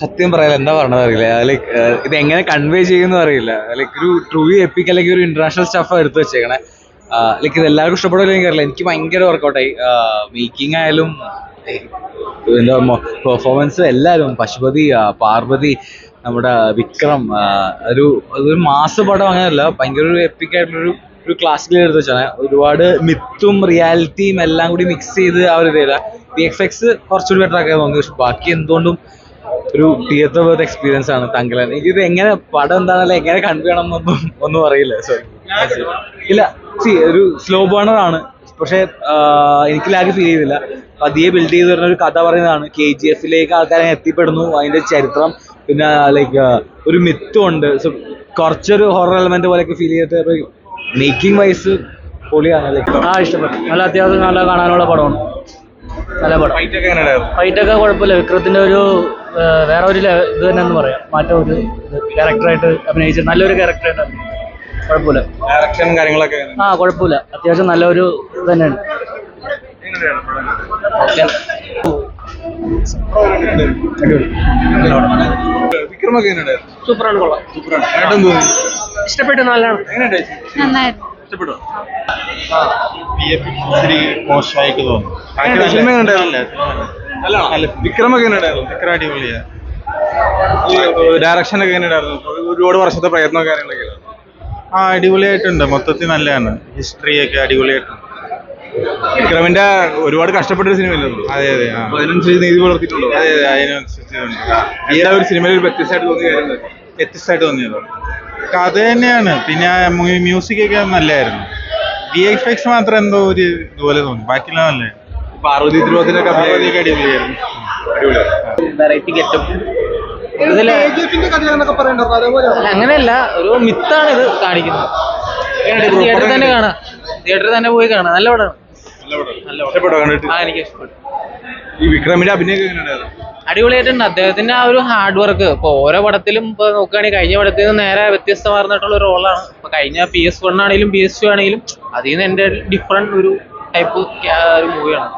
സത്യം പറയാൻ എന്താ പറഞ്ഞത് അറിയില്ല. ലൈക്ക് ഇത് എങ്ങനെ കൺവേ ചെയ്യുമെന്ന് അറിയില്ല. ലൈക്ക് ഒരു ട്രൂ എപ്പിക് അല്ലെങ്കിൽ ഒരു ഇന്റർനാഷണൽ സ്റ്റഫ് എടുത്ത് വെച്ചേക്കണേ. ലൈക്ക് ഇത് എല്ലാവർക്കും ഇഷ്ടപ്പെടുമല്ലോ എനിക്കറിയില്ല. എനിക്ക് ഭയങ്കര വർക്കൗട്ടായി. മേക്കിംഗ് ആയാലും എന്താ പെർഫോമൻസ് എല്ലാവരും, പശുപതി, പാർവതി, നമ്മുടെ വിക്രം, അതൊരു മാസ് പടം അങ്ങനെയല്ല, ഭയങ്കര ഒരു എപ്പിക് ആയിട്ടുള്ളൊരു ക്ലാസിക്കൽ എടുത്ത് വെച്ചാണ്. ഒരുപാട് മിത്തും റിയാലിറ്റിയും എല്ലാം കൂടി മിക്സ് ചെയ്ത് ആ ഒരു ഇതല്ല. VFX കുറച്ചുകൂടി ബെറ്റർ ആക്കാൻ തോന്നി. പക്ഷെ ബാക്കി എന്തുകൊണ്ടും ഒരു തിയേറ്റർ വേർത്ത് എക്സ്പീരിയൻസ് ആണ് തങ്കലൻ. എനിക്കിത് എങ്ങനെ പടം എന്താണല്ലോ എങ്ങനെ കൺവേ ചെയ്യണം ഒന്നും അറിയില്ല. സോറി ഇല്ല. ഒരു സ്ലോ ബേണർ ആണ്, പക്ഷെ എനിക്ക് ലാഗ് ഫീൽ ചെയ്തില്ല. പതിയെ ബിൽഡ് ചെയ്ത് വരുന്ന ഒരു കഥ പറയുന്നതാണ്. KGF ആൾക്കാരെ എത്തിപ്പെടുന്നു, അതിന്റെ ചരിത്രം, പിന്നെ ലൈക്ക് ഒരു മിത്തും ഉണ്ട്. സോ കുറച്ചൊരു ഹൊറർ എലമെന്റ് പോലെയൊക്കെ ഫീൽ ചെയ്തിട്ട് മേക്കിംഗ് വൈസ് പൊളിയാണ്. ലൈക്ക് ഇഷ്ടപ്പെട്ടു. നല്ല അത്യാവശ്യം നല്ല കാണാനുള്ള പടമാണ്. നല്ല പടം. ഫൈറ്റൊക്കെ കുഴപ്പമില്ല. വിക്രത്തിന്റെ ഒരു വേറെ ഒരു ഇത് തന്നെ എന്ന് പറയാം. മാറ്റം ഒരു ക്യാരക്ടറായിട്ട് അഭിനയിച്ച് നല്ലൊരു ക്യാരക്ടറായിട്ട് കുഴപ്പമില്ല. ഡയറക്ഷൻ കാര്യങ്ങളൊക്കെ കുഴപ്പമില്ല. അത്യാവശ്യം നല്ലൊരു ഇത് തന്നെയാണ്. സൂപ്പറാണ്, കൊള്ളാം. ഇഷ്ടപ്പെട്ടു, നല്ലതാണ്. ഇഷ്ടപ്പെട്ടു. മോശമായിട്ട് തോന്നുന്നു. വിക്രമൊക്കെ വിക്രം അടിപൊളിയാ. ഡയറക്ഷൻ ഒക്കെ എങ്ങനെയുണ്ടായിരുന്നു? ഒരുപാട് വർഷത്തെ പ്രയത്നവും കാര്യങ്ങളൊക്കെ. അടിപൊളിയായിട്ടുണ്ട്. മൊത്തത്തിൽ നല്ലതാണ്. ഹിസ്റ്ററി ഒക്കെ അടിപൊളിയായിട്ടുണ്ട്. വിക്രമിന്റെ ഒരുപാട് കഷ്ടപ്പെട്ടൊരു സിനിമയല്ലോ. അതെ അതെ. അതിനനുസരിച്ച് നീതി പുലർത്തിയിട്ടുണ്ടോ? അതെ അതെ, അതിനനുസരിച്ച് ഈ ഒരു സിനിമയിൽ വ്യത്യസ്തമായിട്ട് തോന്നിയ കാര്യം വ്യത്യസ്തമായിട്ട് തോന്നിയത് കഥ തന്നെയാണ്. പിന്നെ മ്യൂസിക് ഒക്കെ നല്ലതായിരുന്നു. VFX മാത്രം എന്തോ ഒരു ഇതുപോലെ തോന്നി. ബാക്കിയെല്ലാം നല്ല. പാർവതി തിരുവോത്തിനൊക്കെ അടിപൊളിയായിരുന്നു. Variety getup. അങ്ങനെയല്ല, ഒരു മിത്താണ് ഇത് കാണിക്കുന്നത്. തിയേറ്ററിൽ തന്നെ കാണാം. തിയേറ്ററിൽ തന്നെ പോയി കാണാം. നല്ല പടമാണ്. എനിക്ക് ഇഷ്ടപ്പെട്ടു. ഈ വിക്രമിന്റെ അഭിനയൊക്കെ എങ്ങനെയുണ്ടായിരുന്നു? അടിപൊളിയായിട്ടുണ്ട്. അദ്ദേഹത്തിന്റെ ആ ഒരു ഹാർഡ് വർക്ക് ഇപ്പൊ ഓരോ പടത്തിലും ഇപ്പൊ നോക്കുകയാണെങ്കിൽ കഴിഞ്ഞ പടത്തിൽ നിന്ന് നേരെ വ്യത്യസ്തമാർന്നിട്ടുള്ള ഒരു റോളാണ്. ഇപ്പൊ കഴിഞ്ഞ PS1 ആണെങ്കിലും PS2 ആണെങ്കിലും അതിൽ നിന്ന് എന്റെ ഡിഫറെന്റ് ഒരു ടൈപ്പ് ഒരു മൂവിയാണ്.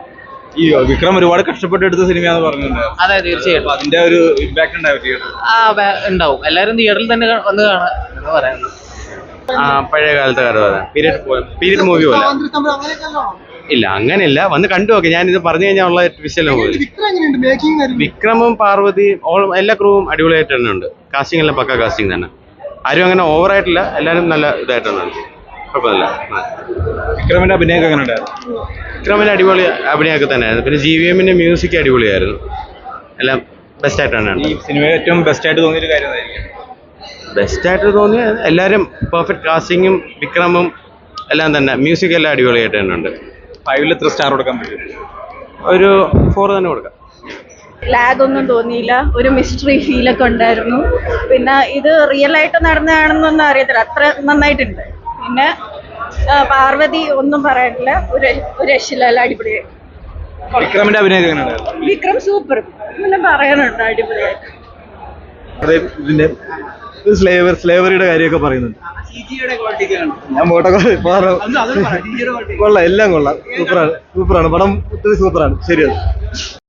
ഈ വിക്രം ഒരുപാട് കഷ്ടപ്പെട്ട് എടുത്ത സിനിമയാന്ന് പറഞ്ഞിട്ടുണ്ടായിരുന്നു. അതെ, തീർച്ചയായിട്ടും. അതിന്റെ ഒരു ഇമ്പാക്ട് ഉണ്ടാവും. എല്ലാവരും തിയേറ്ററിൽ തന്നെ വന്ന് കാണാൻ പറയാം. പഴയ കാലത്തെ കഥ പീരീഡ് മൂവി പോലെ. ഇല്ല, അങ്ങനെയില്ല. വന്ന് കണ്ടു നോക്കി. ഞാനിത് പറഞ്ഞു കഴിഞ്ഞാൽ ഉള്ള വിഷയം പോയി. വിക്രമും പാർവതിയും എല്ലാ ക്രൂവും അടിപൊളിയായിട്ട് തന്നെ ഉണ്ട്. കാസ്റ്റിംഗ് എല്ലാം പക്ക കാസ്റ്റിംഗ് തന്നെ. ആരും അങ്ങനെ ഓവറായിട്ടില്ല. എല്ലാവരും നല്ല ഇതായിട്ടാണ്. കുഴപ്പമില്ല. വിക്രമിന്റെ അഭിനയൊക്കെ എങ്ങനെ ഉണ്ടായിരുന്നു? വിക്രമിന്റെ അടിപൊളി അഭിനയമൊക്കെ തന്നെയായിരുന്നു. പിന്നെ GVMന്റെ മ്യൂസിക് അടിപൊളിയായിരുന്നു. എല്ലാം ബെസ്റ്റ് ആയിട്ടാണ്. ഈ സിനിമയിൽ ഏറ്റവും ബെസ്റ്റ് ആയിട്ട് തോന്നിയൊരു കാര്യം എന്തായിരിക്കും? ബെസ്റ്റ് ആയിട്ട് തോന്നിയ എല്ലാവരും പെർഫെക്റ്റ് കാസ്റ്റിങ്ങും വിക്രമും എല്ലാം തന്നെ. മ്യൂസിക് എല്ലാം അടിപൊളിയായിട്ട് തന്നെ ഉണ്ട്. 5 എത്ര സ്റ്റാർ കൊടുക്കാൻ പറ്റും? ഒരു 4 തന്നെ കൊടുക്കാം. ലാഗ് ഒന്നും തോന്നിയില്ല. ഒരു മിസ്റ്ററി ഫീലൊക്കെ ഉണ്ടായിരുന്നു. പിന്നെ ഇത് റിയൽ ആയിട്ട് നടന്നതാണെന്നൊന്നും അറിയത്തില്ല. അത്ര നന്നായിട്ടുണ്ട്. പിന്നെ പാർവതി ഒന്നും പറയാനില്ല. ഒരു രക്ഷയില്ല. എല്ലാം അടിപൊളിയായി. വിക്രമിന്റെ അഭിനയം എങ്ങനെയുണ്ടായിരുന്നു? വിക്രം സൂപ്പർ. പിന്നെ പറയാനുണ്ട്, അടിപൊളിയായിട്ട്. ഇതിന്റെ സ്ലേവറിയുടെ കാര്യമൊക്കെ പറയുന്നുണ്ട്. ഞാൻ പോട്ടെ. കൊള്ളാം, എല്ലാം കൊള്ളാം. സൂപ്പറാണ് പടം. ഒത്തിരി സൂപ്പറാണ്. ശരിയാണ്.